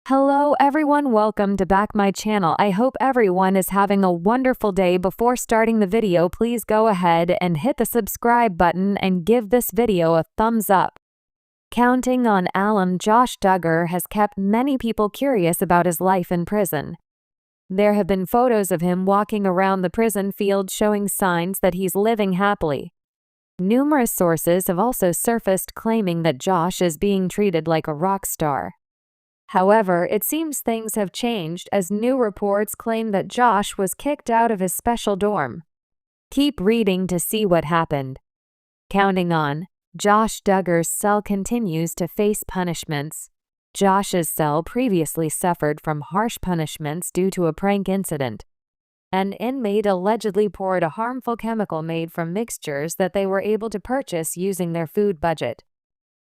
Hello everyone, welcome to back my channel. I hope everyone is having a wonderful day. Before starting the video, please go ahead and hit the subscribe button and give this video a thumbs up. Counting on alum Josh Duggar has kept many people curious about his life in prison. There have been photos of him walking around the prison field showing signs that he's living happily. Numerous sources have also surfaced claiming that Josh is being treated like a rock star. However, it seems things have changed as new reports claim that Josh was kicked out of his special dorm. Keep reading to see what happened. Counting on, Josh Duggar's cell continues to face punishments. Josh's cell previously suffered from harsh punishments due to a prank incident. An inmate allegedly poured a harmful chemical made from mixtures that they were able to purchase using their food budget.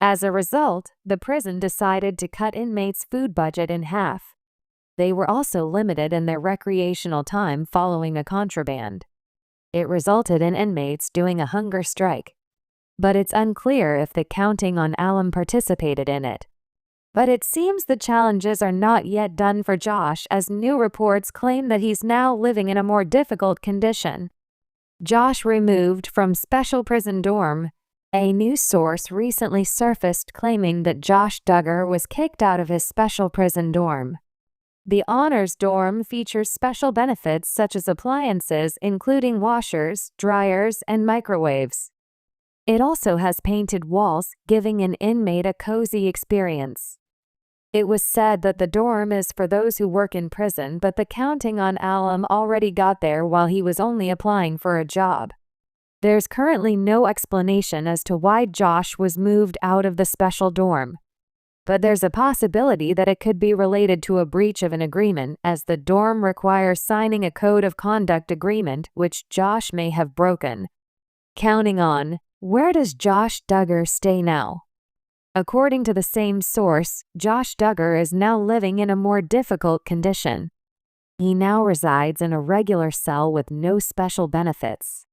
As a result, the prison decided to cut inmates' food budget in half. They were also limited in their recreational time following a contraband. It resulted in inmates doing a hunger strike. But it's unclear if the Counting on alum participated in it. But it seems the challenges are not yet done for Josh, as new reports claim that he's now living in a more difficult condition. Josh removed from special prison dorm. A news source recently surfaced claiming that Josh Duggar was kicked out of his special prison dorm. The honors dorm features special benefits such as appliances including washers, dryers, and microwaves. It also has painted walls, giving an inmate a cozy experience. It was said that the dorm is for those who work in prison, but the Counting on alum already got there while he was only applying for a job. There's currently no explanation as to why Josh was moved out of the special dorm. But there's a possibility that it could be related to a breach of an agreement, as the dorm requires signing a code of conduct agreement, which Josh may have broken. Counting on, where does Josh Duggar stay now? According to the same source, Josh Duggar is now living in a more difficult condition. He now resides in a regular cell with no special benefits.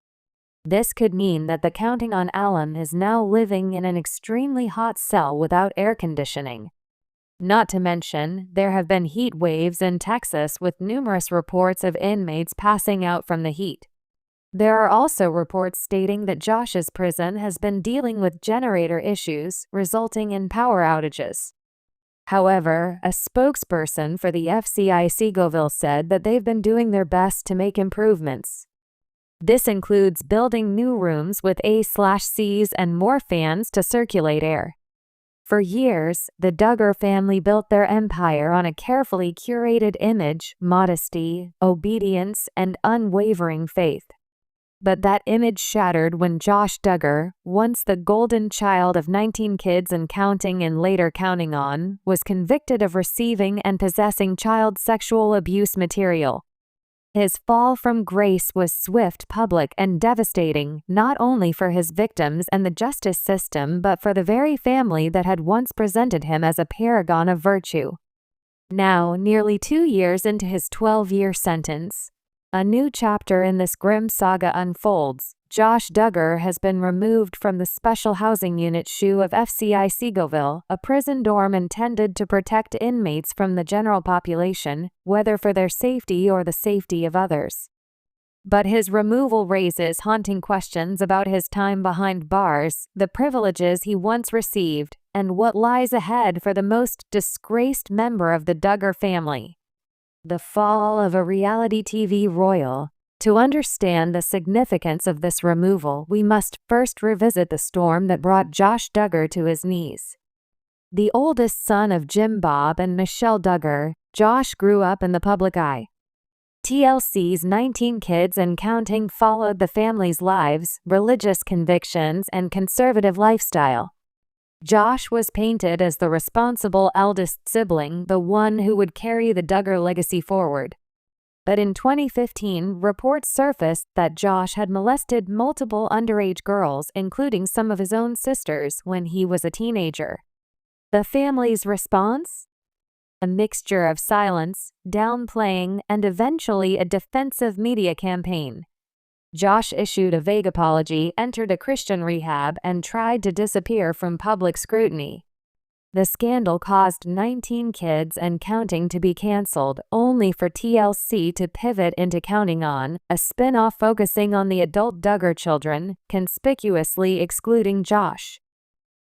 This could mean that the Counting on alum is now living in an extremely hot cell without air conditioning. Not to mention, there have been heat waves in Texas with numerous reports of inmates passing out from the heat. There are also reports stating that Josh's prison has been dealing with generator issues, resulting in power outages. However, a spokesperson for the FCI Seagoville said that they've been doing their best to make improvements. This includes building new rooms with A/Cs and more fans to circulate air. For years, the Duggar family built their empire on a carefully curated image, modesty, obedience, and unwavering faith. But that image shattered when Josh Duggar, once the golden child of 19 kids and counting and later counting on, was convicted of receiving and possessing child sexual abuse material. His fall from grace was swift, public, and devastating, not only for his victims and the justice system but for the very family that had once presented him as a paragon of virtue. Now, nearly 2 years into his 12-year sentence, a new chapter in this grim saga unfolds. Josh Duggar has been removed from the Special Housing Unit SHU of FCI Seagoville, a prison dorm intended to protect inmates from the general population, whether for their safety or the safety of others. But his removal raises haunting questions about his time behind bars, the privileges he once received, and what lies ahead for the most disgraced member of the Duggar family. The fall of a reality TV royal. To understand the significance of this removal, we must first revisit the storm that brought Josh Duggar to his knees. The oldest son of Jim Bob and Michelle Duggar, Josh grew up in the public eye. TLC's 19 Kids and Counting followed the family's lives, religious convictions, and conservative lifestyle. Josh was painted as the responsible eldest sibling, the one who would carry the Duggar legacy forward. But in 2015, reports surfaced that Josh had molested multiple underage girls, including some of his own sisters, when he was a teenager. The family's response? A mixture of silence, downplaying, and eventually a defensive media campaign. Josh issued a vague apology, entered a Christian rehab, and tried to disappear from public scrutiny. The scandal caused 19 Kids and Counting to be cancelled, only for TLC to pivot into Counting On, a spin-off focusing on the adult Duggar children, conspicuously excluding Josh.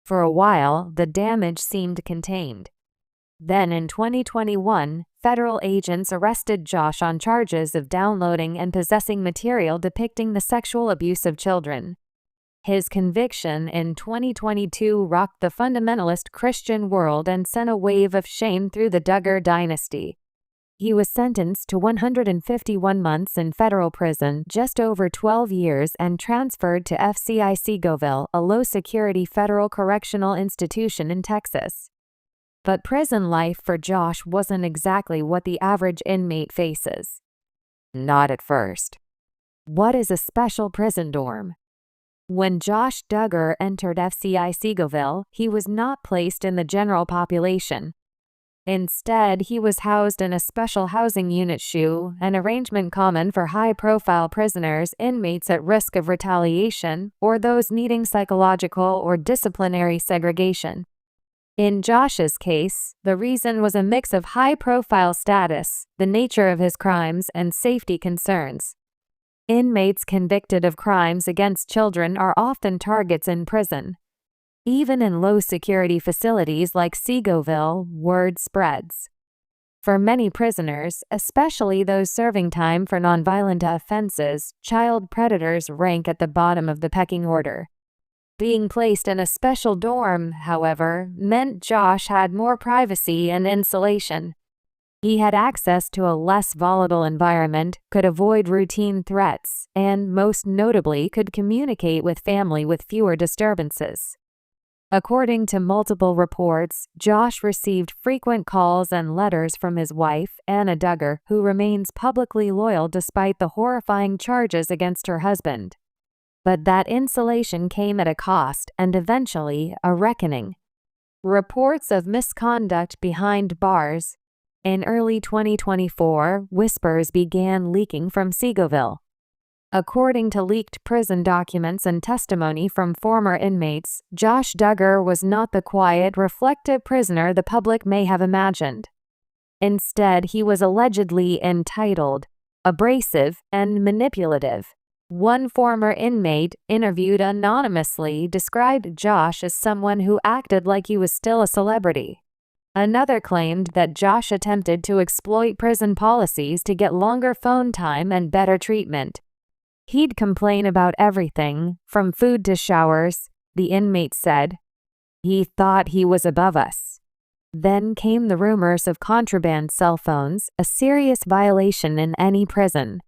For a while, the damage seemed contained. Then in 2021, federal agents arrested Josh on charges of downloading and possessing material depicting the sexual abuse of children. His conviction in 2022 rocked the fundamentalist Christian world and sent a wave of shame through the Duggar dynasty. He was sentenced to 151 months in federal prison, just over 12 years, and transferred to FCI Seagoville, a low-security federal correctional institution in Texas. But prison life for Josh wasn't exactly what the average inmate faces. Not at first. What is a special prison dorm? When Josh Duggar entered FCI Seagoville, he was not placed in the general population. Instead, he was housed in a special housing unit SHU, an arrangement common for high-profile prisoners, inmates at risk of retaliation, or those needing psychological or disciplinary segregation. In Josh's case, the reason was a mix of high-profile status, the nature of his crimes, and safety concerns. Inmates convicted of crimes against children are often targets in prison. Even in low-security facilities like Seagoville, word spreads. For many prisoners, especially those serving time for nonviolent offenses, child predators rank at the bottom of the pecking order. Being placed in a special dorm, however, meant Josh had more privacy and insulation. He had access to a less volatile environment, could avoid routine threats, and, most notably, could communicate with family with fewer disturbances. According to multiple reports, Josh received frequent calls and letters from his wife, Anna Duggar, who remains publicly loyal despite the horrifying charges against her husband. But that insulation came at a cost and eventually a reckoning. Reports of misconduct behind bars. In early 2024, whispers began leaking from Seagoville. According to leaked prison documents and testimony from former inmates, Josh Duggar was not the quiet, reflective prisoner the public may have imagined. Instead, he was allegedly entitled, abrasive, and manipulative. One former inmate, interviewed anonymously, described Josh as someone who acted like he was still a celebrity. Another claimed that Josh attempted to exploit prison policies to get longer phone time and better treatment. He'd complain about everything, from food to showers, the inmate said. He thought he was above us. Then came the rumors of contraband cell phones, a serious violation in any prison.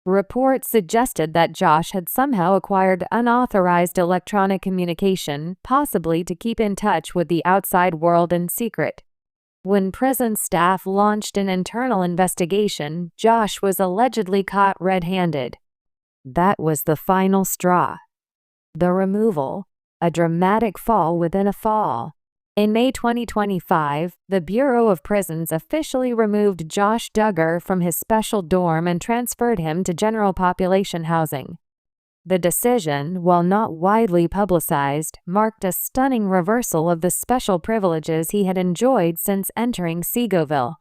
Reports suggested that Josh had somehow acquired unauthorized electronic communication, possibly to keep in touch with the outside world in secret. When prison staff launched an internal investigation, Josh was allegedly caught red-handed. That was the final straw. The removal, a dramatic fall within a fall. In May 2025, the Bureau of Prisons officially removed Josh Duggar from his special dorm and transferred him to general population housing. The decision, while not widely publicized, marked a stunning reversal of the special privileges he had enjoyed since entering Seagoville.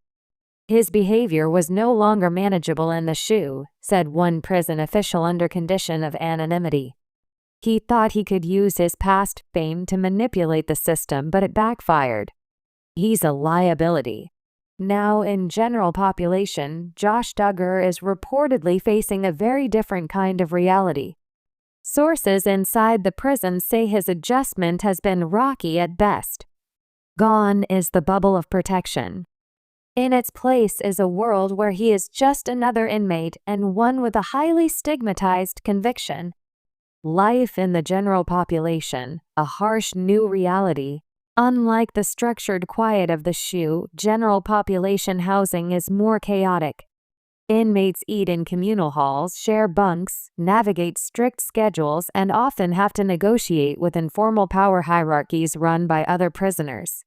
His behavior was no longer manageable in the SHU, said one prison official under condition of anonymity. He thought he could use his past fame to manipulate the system, but it backfired. He's a liability. Now, in general population, Josh Duggar is reportedly facing a very different kind of reality. Sources inside the prison say his adjustment has been rocky at best. Gone is the bubble of protection. In its place is a world where he is just another inmate and one with a highly stigmatized conviction. Life in the general population, a harsh new reality. Unlike the structured quiet of the SHU, general population housing is more chaotic. Inmates eat in communal halls, share bunks, navigate strict schedules, and often have to negotiate with informal power hierarchies run by other prisoners.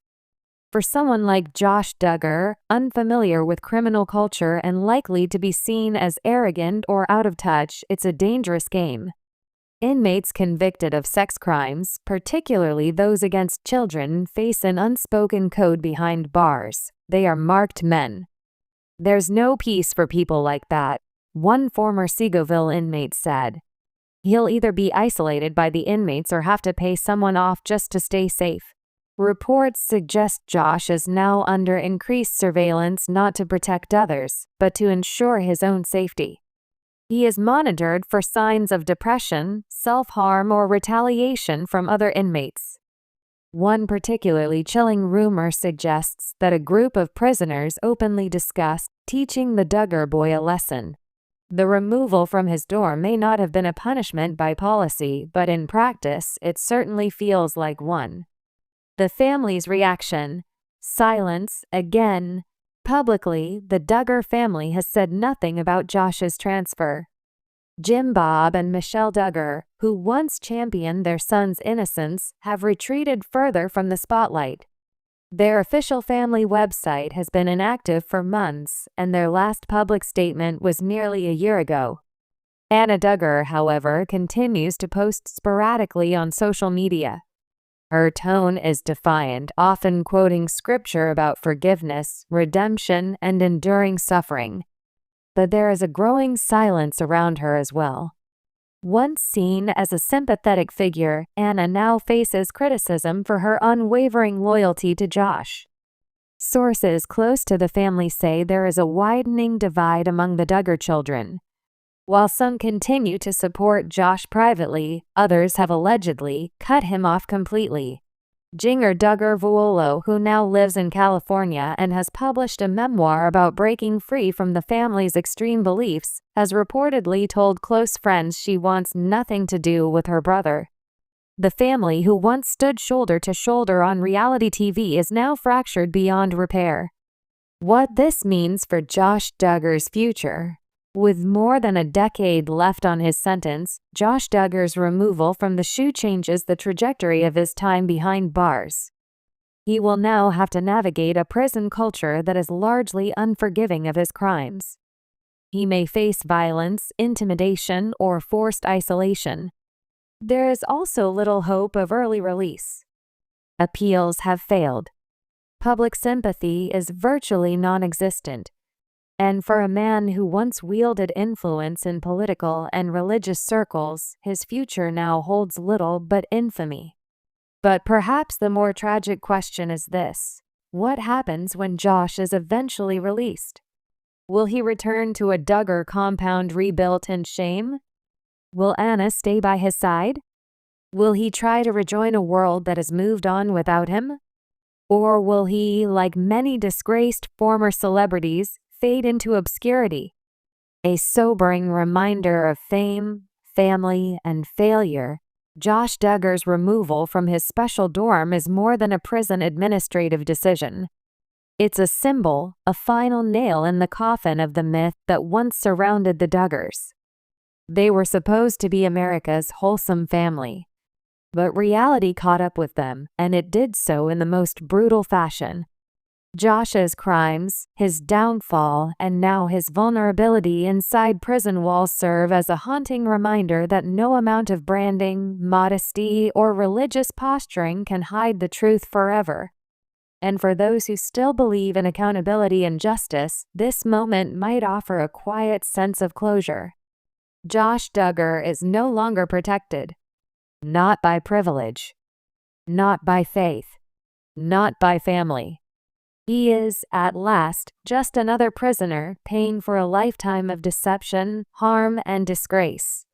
For someone like Josh Duggar, unfamiliar with criminal culture and likely to be seen as arrogant or out of touch, it's a dangerous game. Inmates convicted of sex crimes, particularly those against children, face an unspoken code behind bars. They are marked men. There's no peace for people like that, one former Seagoville inmate said. He'll either be isolated by the inmates or have to pay someone off just to stay safe. Reports suggest Josh is now under increased surveillance not to protect others, but to ensure his own safety. He is monitored for signs of depression, self-harm, or retaliation from other inmates. One particularly chilling rumor suggests that a group of prisoners openly discussed teaching the Duggar boy a lesson. The removal from his dorm may not have been a punishment by policy, but in practice, it certainly feels like one. The family's reaction: silence again. Publicly, the Duggar family has said nothing about Josh's transfer. Jim Bob and Michelle Duggar, who once championed their son's innocence, have retreated further from the spotlight. Their official family website has been inactive for months, and their last public statement was nearly a year ago. Anna Duggar, however, continues to post sporadically on social media. Her tone is defiant, often quoting scripture about forgiveness, redemption, and enduring suffering. But there is a growing silence around her as well. Once seen as a sympathetic figure, Anna now faces criticism for her unwavering loyalty to Josh. Sources close to the family say there is a widening divide among the Duggar children. While some continue to support Josh privately, others have allegedly cut him off completely. Jinger Duggar Vuolo, who now lives in California and has published a memoir about breaking free from the family's extreme beliefs, has reportedly told close friends she wants nothing to do with her brother. The family, who once stood shoulder to shoulder on reality TV, is now fractured beyond repair. What this means for Josh Duggar's future. With more than a decade left on his sentence, Josh Duggar's removal from the SHU changes the trajectory of his time behind bars. He will now have to navigate a prison culture that is largely unforgiving of his crimes. He may face violence, intimidation, or forced isolation. There is also little hope of early release. Appeals have failed. Public sympathy is virtually non-existent. And for a man who once wielded influence in political and religious circles, his future now holds little but infamy. But perhaps the more tragic question is this: what happens when Josh is eventually released? Will he return to a Duggar compound rebuilt in shame? Will Anna stay by his side? Will he try to rejoin a world that has moved on without him? Or will he, like many disgraced former celebrities, fade into obscurity? A sobering reminder of fame, family, and failure, Josh Duggar's removal from his special dorm is more than a prison administrative decision. It's a symbol, a final nail in the coffin of the myth that once surrounded the Duggars. They were supposed to be America's wholesome family. But reality caught up with them, and it did so in the most brutal fashion. Josh's crimes, his downfall, and now his vulnerability inside prison walls serve as a haunting reminder that no amount of branding, modesty, or religious posturing can hide the truth forever. And for those who still believe in accountability and justice, this moment might offer a quiet sense of closure. Josh Duggar is no longer protected. Not by privilege. Not by faith. Not by family. He is, at last, just another prisoner paying for a lifetime of deception, harm, and disgrace.